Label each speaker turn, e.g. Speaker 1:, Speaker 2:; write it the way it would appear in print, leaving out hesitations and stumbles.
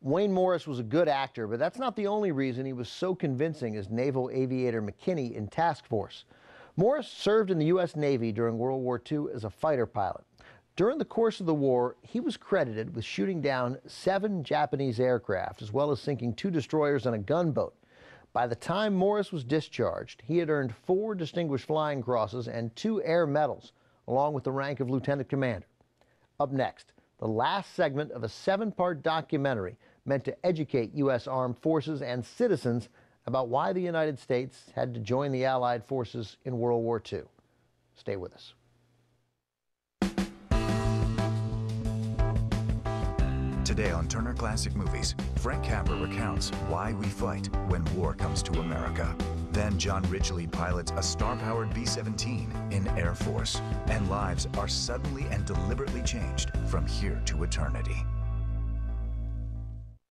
Speaker 1: Wayne Morris was a good actor, but that's not the only reason he was so convincing as Naval Aviator McKinney in Task Force. Morris served in the U.S. Navy during World War II as a fighter pilot. During the course of the war, he was credited with shooting down 7 Japanese aircraft, as well as sinking 2 destroyers and a gunboat. By the time Morris was discharged, he had earned 4 Distinguished Flying Crosses and 2 Air Medals, along with the rank of Lieutenant Commander. Up next, the last segment of a 7-part documentary meant to educate U.S. Armed Forces and citizens about why the United States had to join the Allied forces in World War II. Stay with us.
Speaker 2: Today on Turner Classic Movies, Frank Capra recounts why we fight when war comes to America. Then John Ridgely pilots a star-powered B-17 in Air Force, and lives are suddenly and deliberately changed from here to eternity.